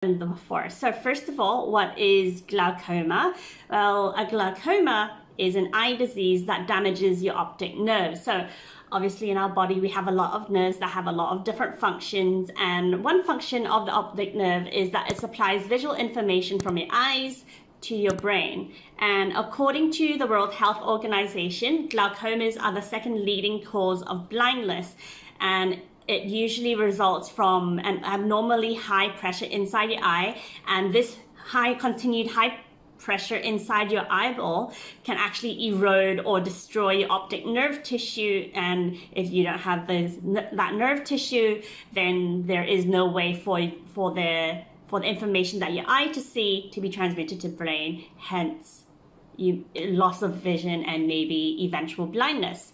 them before. So first of all, what is glaucoma? Well, a glaucoma is an eye disease that damages your optic nerve. So obviously in our body we have a lot of nerves that have a lot of different functions, and one function of the optic nerve is that it supplies visual information from your eyes to your brain. And according to the World Health Organization, glaucomas are the second leading cause of blindness, and it usually results from an abnormally high pressure inside your eye, and this continued high pressure inside your eyeball can actually erode or destroy your optic nerve tissue. And if you don't have that nerve tissue, then there is no way for the information that your eye to see to be transmitted to brain, hence loss of vision and maybe eventual blindness.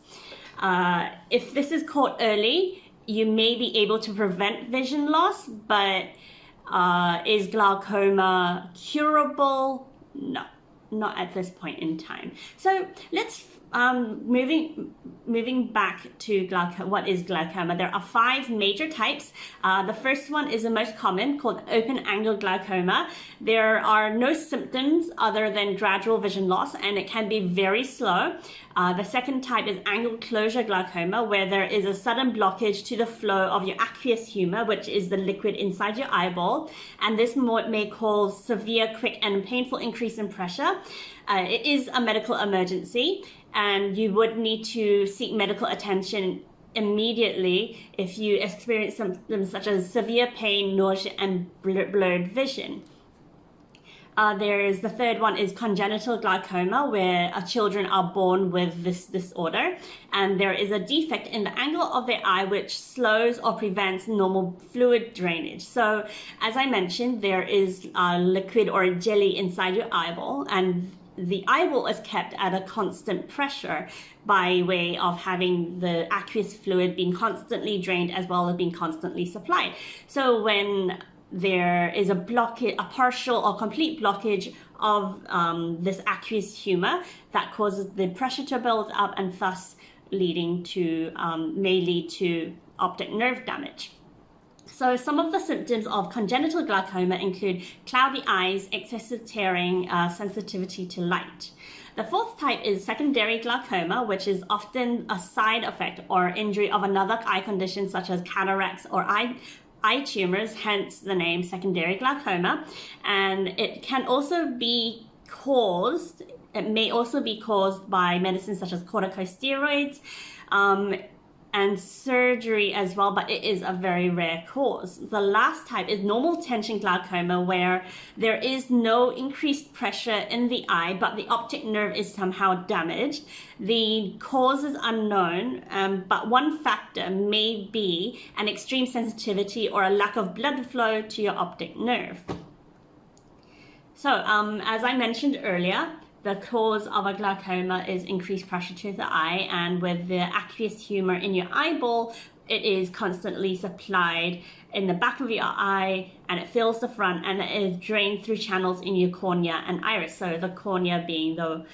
If this is caught early, you may be able to prevent vision loss, but is glaucoma curable? No, not at this point in time. So let's moving back to glaucoma. What is glaucoma? There are 5 major types. The first one is the most common, called open angle glaucoma. There are no symptoms other than gradual vision loss, and it can be very slow. The second type is angle closure glaucoma, where there is a sudden blockage to the flow of your aqueous humor, which is the liquid inside your eyeball, and this may cause severe, quick, and painful increase in pressure. It is a medical emergency, and you would need to seek medical attention immediately if you experience symptoms such as severe pain, nausea, and blurred vision. The third one is congenital glaucoma, where children are born with this disorder, and there is a defect in the angle of their eye which slows or prevents normal fluid drainage. So as I mentioned, there is a liquid or a jelly inside your eyeball, and the eyeball is kept at a constant pressure by way of having the aqueous fluid being constantly drained as well as being constantly supplied. So when there is a blockage, a partial or complete blockage of this aqueous humor, that causes the pressure to build up and thus may lead to optic nerve damage. So some of the symptoms of congenital glaucoma include cloudy eyes, excessive tearing, sensitivity to light. The fourth type is secondary glaucoma, which is often a side effect or injury of another eye condition such as cataracts or eye tumors, hence the name secondary glaucoma. And it may also be caused by medicines such as corticosteroids, and surgery as well, but it is a very rare cause. The last type is normal tension glaucoma, where there is no increased pressure in the eye, but the optic nerve is somehow damaged. The cause is unknown, but one factor may be an extreme sensitivity or a lack of blood flow to your optic nerve. So, as I mentioned earlier, the cause of a glaucoma is increased pressure to the eye, and with the aqueous humor in your eyeball, it is constantly supplied in the back of your eye, and it fills the front, and it is drained through channels in your cornea and iris. So the cornea being the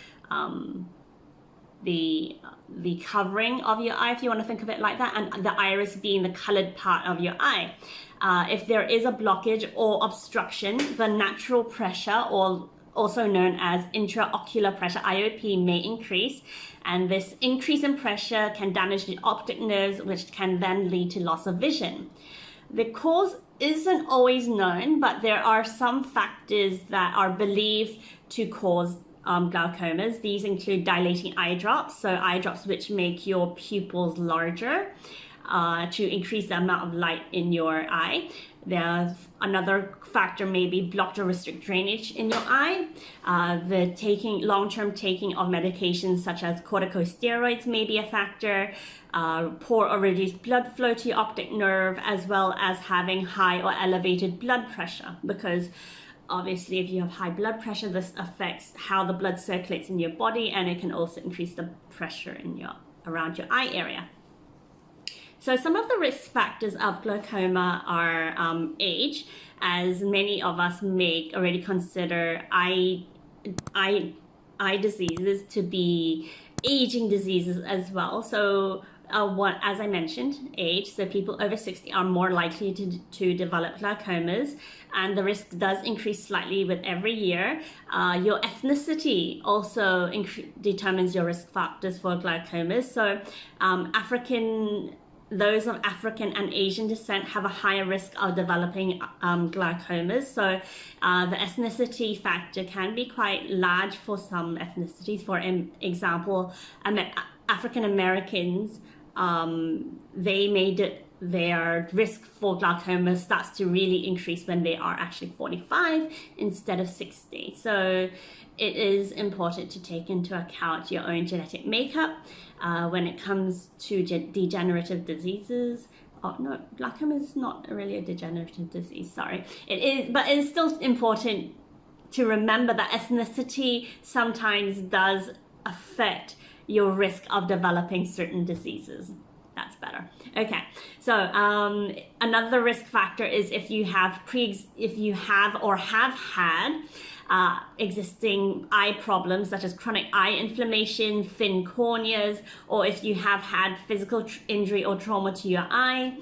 covering of your eye, if you want to think of it like that, and the iris being the colored part of your eye. If there is a blockage or obstruction, the natural pressure, or also known as intraocular pressure, IOP, may increase, and this increase in pressure can damage the optic nerves, which can then lead to loss of vision. The cause isn't always known, but there are some factors that are believed to cause glaucomas. These include dilating eye drops, so eye drops which make your pupils larger to increase the amount of light in your eye. There's another factor may be blocked or restrict drainage in your eye. The long-term taking of medications such as corticosteroids may be a factor. Poor or reduced blood flow to your optic nerve, as well as having high or elevated blood pressure, because obviously if you have high blood pressure, this affects how the blood circulates in your body, and it can also increase the pressure around your eye area. So some of the risk factors of glaucoma are age, as many of us may already consider eye diseases to be aging diseases as well. So as I mentioned, age. So people over 60 are more likely to develop glaucomas, and the risk does increase slightly with every year. Your ethnicity also determines your risk factors for glaucomas. So those of African and Asian descent have a higher risk of developing glaucomas. So the ethnicity factor can be quite large for some ethnicities. For example, African Americans, their risk for glaucoma starts to really increase when they are actually 45 instead of 60. So it is important to take into account your own genetic makeup when it comes to degenerative diseases. Oh no, glaucoma is not really a degenerative disease, sorry. It is, but it is still important to remember that ethnicity sometimes does affect your risk of developing certain diseases. That's better. Okay, so another risk factor is if you have or have had existing eye problems such as chronic eye inflammation, thin corneas, or if you have had physical injury or trauma to your eye.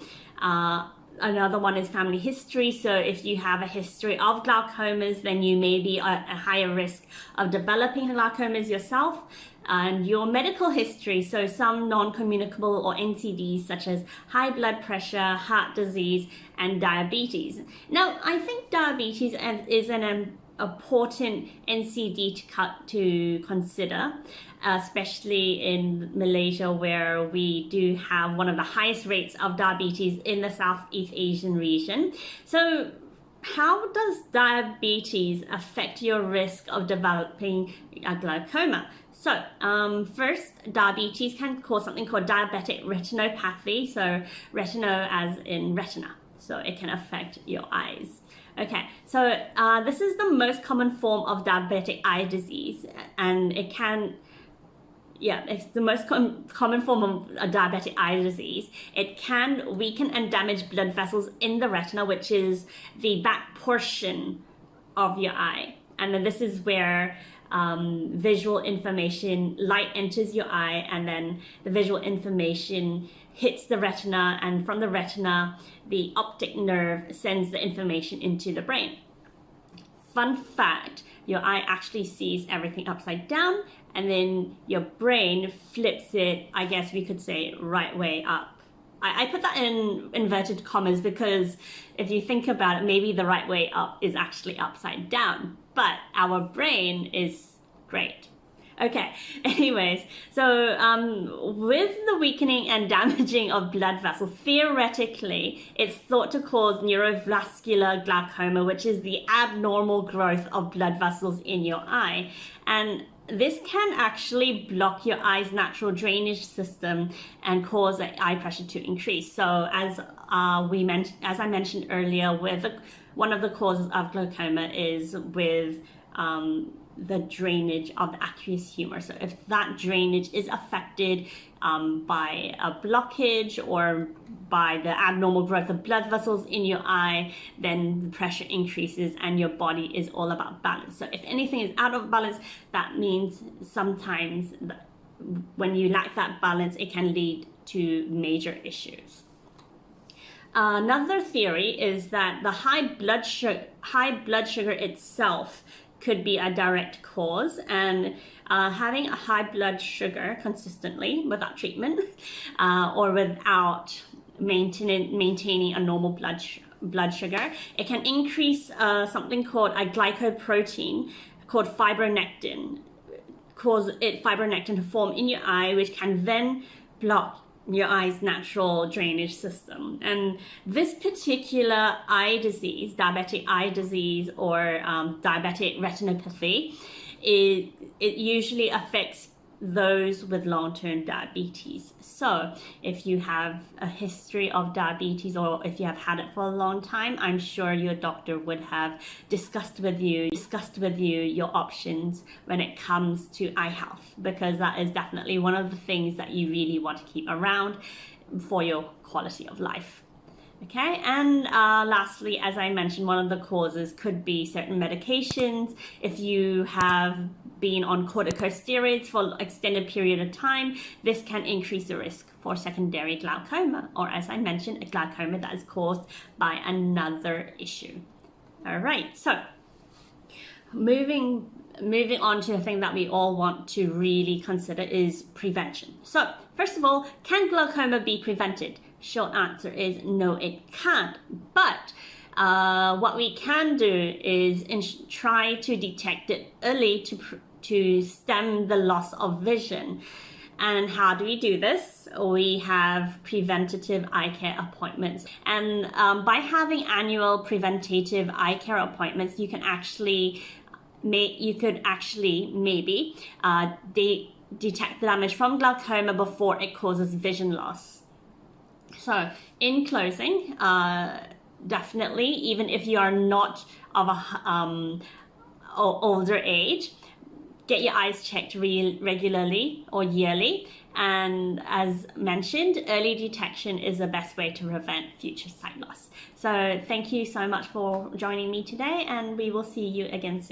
Another one is family history. So if you have a history of glaucomas, then you may be at a higher risk of developing glaucomas yourself. And your medical history, so some non-communicable or NCDs such as high blood pressure, heart disease, and diabetes. Now, I think diabetes is an important NCD to consider, especially in Malaysia, where we do have one of the highest rates of diabetes in the Southeast Asian region. So how does diabetes affect your risk of developing a glaucoma? So first, diabetes can cause something called diabetic retinopathy. So retino as in retina. So it can affect your eyes. Okay, so this is the most common form of diabetic eye disease, and it's the most common form of a diabetic eye disease. It can weaken and damage blood vessels in the retina, which is the back portion of your eye. And then this is where visual information, light enters your eye, and then the visual information hits the retina, and from the retina, the optic nerve sends the information into the brain. Fun fact, your eye actually sees everything upside down, and then your brain flips it, I guess we could say, right way up. I put that in inverted commas because if you think about it, maybe the right way up is actually upside down, but our brain is great. Okay, anyways, so with the weakening and damaging of blood vessels, theoretically, it's thought to cause neurovascular glaucoma, which is the abnormal growth of blood vessels in your eye. And this can actually block your eye's natural drainage system and cause the eye pressure to increase. So as I mentioned earlier, one of the causes of glaucoma is with the drainage of the aqueous humor. So if that drainage is affected by a blockage or by the abnormal growth of blood vessels in your eye, then the pressure increases and your body is all about balance. So if anything is out of balance, that means sometimes when you lack that balance, it can lead to major issues. Another theory is that the high blood sugar itself could be a direct cause, and having a high blood sugar consistently without treatment or without maintaining a normal blood sugar, it can increase something called a glycoprotein called fibronectin, cause fibronectin to form in your eye, which can then block your eye's natural drainage system. And this particular eye disease, diabetic eye disease, or diabetic retinopathy, it usually affects those with long-term diabetes. So if you have a history of diabetes, or if you have had it for a long time, I'm sure your doctor would have discussed with you your options when it comes to eye health, because that is definitely one of the things that you really want to keep around for your quality of life. Okay, and lastly, as I mentioned, one of the causes could be certain medications. If you have been on corticosteroids for an extended period of time, this can increase the risk for secondary glaucoma, or as I mentioned, a glaucoma that is caused by another issue. All right, so moving on to the thing that we all want to really consider is prevention. So first of all, can glaucoma be prevented? Short answer is no, it can't. But what we can do is try to detect it early to stem the loss of vision. And how do we do this? We have preventative eye care appointments. And by having annual preventative eye care appointments, you could actually maybe detect the damage from glaucoma before it causes vision loss. So in closing, definitely, even if you are not of a older age, get your eyes checked regularly or yearly. And as mentioned, early detection is the best way to prevent future sight loss. So thank you so much for joining me today, and we will see you again soon.